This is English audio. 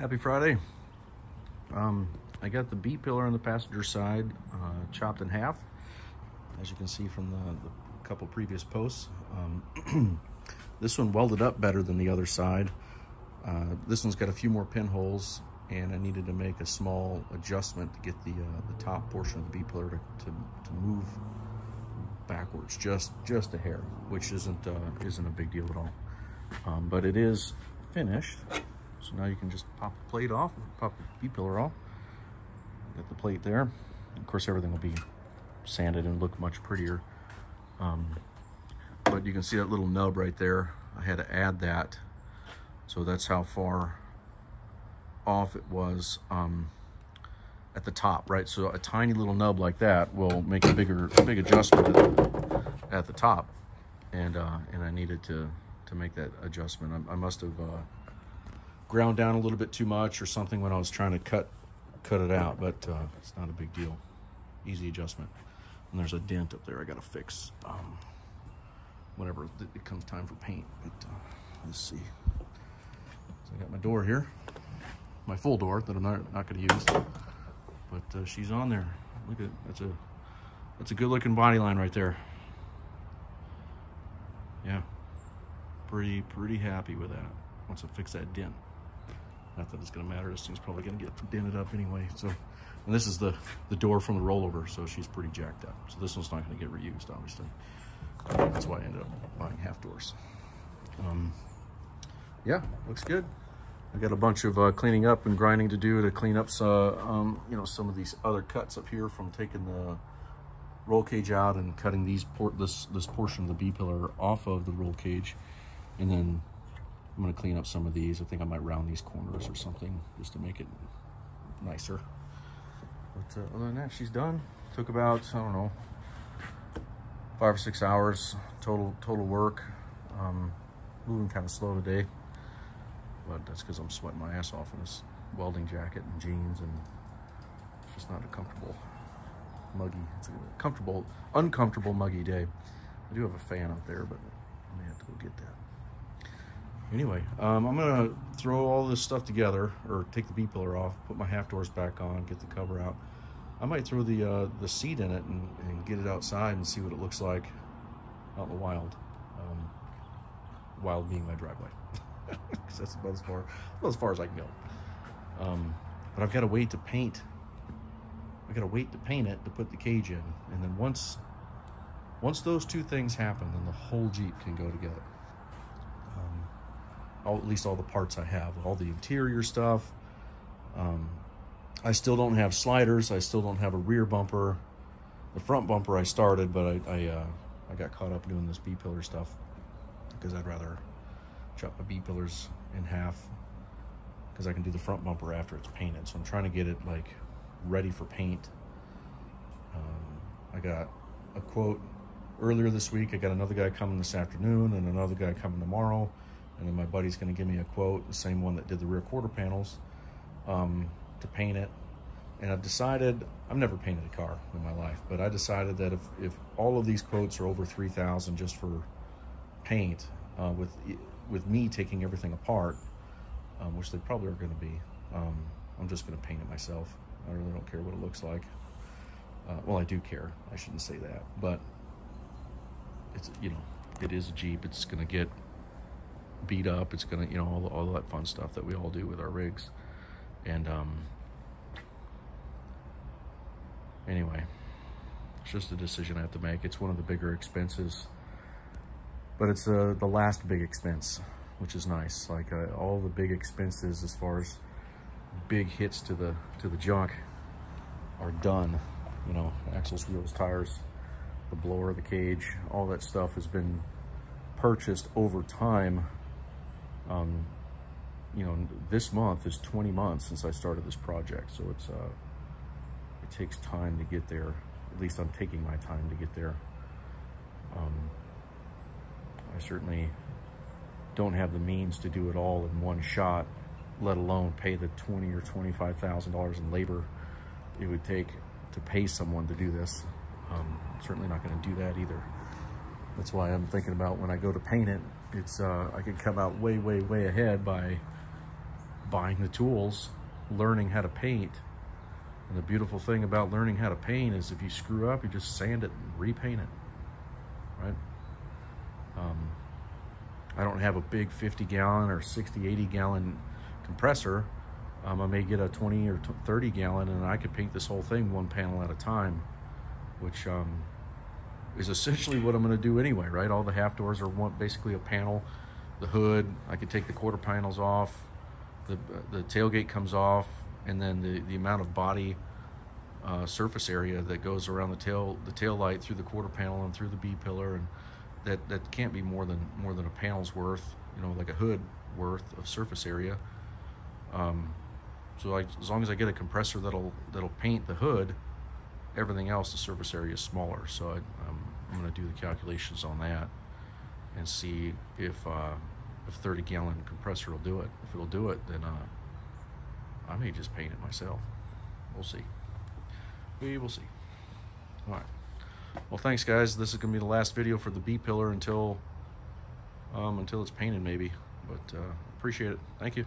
Happy Friday. I got the B pillar on the passenger side chopped in half, as you can see from the couple previous posts. This one welded up better than the other side. This one's got a few more pinholes, and I needed to make a small adjustment to get the top portion of the B pillar to move backwards just a hair, which isn't a big deal at all. But it is finished. So now you can just pop the plate off, pop the B pillar off. Got the plate there. Of course, everything will be sanded and look much prettier. But you can see that little nub right there. I had to add that. So that's how far off it was at the top, right? So a tiny little nub like that will make a big adjustment at the top. And I needed to make that adjustment. I must have ground down a little bit too much or something when I was trying to cut it out, but it's not a big deal. Easy adjustment. And there's a dent up there I gotta fix whenever it comes time for paint. But let's see. So I got my door here, my full door that I'm not gonna use, but she's on there. Look at that's a good looking body line right there. Yeah, pretty happy with that. Once I fix that dent. Not that it's gonna matter, this thing's probably gonna get dented up anyway. So, and this is the door from the rollover, so she's pretty jacked up. So this one's not gonna get reused, obviously. That's why I ended up buying half doors. Yeah, looks good. I got a bunch of cleaning up and grinding to do to clean up some of these other cuts up here from taking the roll cage out and cutting this portion of the B pillar off of the roll cage, and then I'm gonna clean up some of these. I think I might round these corners or something just to make it nicer. But other than that, she's done. Took about, I don't know, 5 or 6 hours total work. Moving kind of slow today, but that's because I'm sweating my ass off in this welding jacket and jeans, and it's just not a comfortable, muggy. It's a uncomfortable, muggy day. I do have a fan out there, but I may have to go get that. Anyway, I'm gonna throw all this stuff together, or take the B pillar off, put my half doors back on, get the cover out. I might throw the seat in it and get it outside and see what it looks like out in the wild. Wild being my driveway, because that's about as far as I can go. But I've got to wait to paint. I got to wait to paint it to put the cage in, and then once those two things happen, then the whole Jeep can go together. At least all the parts I have, all the interior stuff. I still don't have sliders. I still don't have a rear bumper. The front bumper I started, but I got caught up doing this B pillar stuff because I'd rather chop my B pillars in half because I can do the front bumper after it's painted. So I'm trying to get it like ready for paint. I got a quote earlier this week. I got another guy coming this afternoon and another guy coming tomorrow. And then my buddy's gonna give me a quote, the same one that did the rear quarter panels, to paint it. And I've decided, I've never painted a car in my life, but I decided that if all of these quotes are over $3,000 just for paint, with me taking everything apart, which they probably are gonna be, I'm just gonna paint it myself. I really don't care what it looks like. Well, I do care, I shouldn't say that, but it's, it is a Jeep. It's gonna get beat up. It's gonna, all that fun stuff that we all do with our rigs. And anyway, it's just a decision I have to make. It's one of the bigger expenses, but it's the last big expense, which is nice. Like all the big expenses as far as big hits to the junk are done. Axles, wheels, tires, the blower, the cage, all that stuff has been purchased over time. This month is 20 months since I started this project, so it takes time to get there. At least I'm taking my time to get there. I certainly don't have the means to do it all in one shot, let alone pay the $20,000 or $25,000 in labor it would take to pay someone to do this. Certainly not going to do that either. That's why I'm thinking about when I go to paint it, it's I could come out way ahead by buying the tools, learning how to paint. And the beautiful thing about learning how to paint is if you screw up, you just sand it and repaint it, right? I don't have a big 50-gallon or 60, 80-gallon compressor. I may get a 20 or 30-gallon, and I could paint this whole thing one panel at a time, which is essentially what I'm going to do anyway, right? All the half doors are basically a panel. The hood, I could take the quarter panels off, the tailgate comes off, and then the amount of body surface area that goes around the tail light through the quarter panel and through the B pillar, and that can't be more than a panel's worth, you know, like a hood worth of surface area. So as long as I get a compressor that'll paint the hood, everything else, the surface area is smaller. So I'm going to do the calculations on that and see if 30-gallon compressor will do it. If it'll do it, then I may just paint it myself. We'll see. We will see. All right. Well, thanks, guys. This is going to be the last video for the B pillar until it's painted, maybe. But appreciate it. Thank you.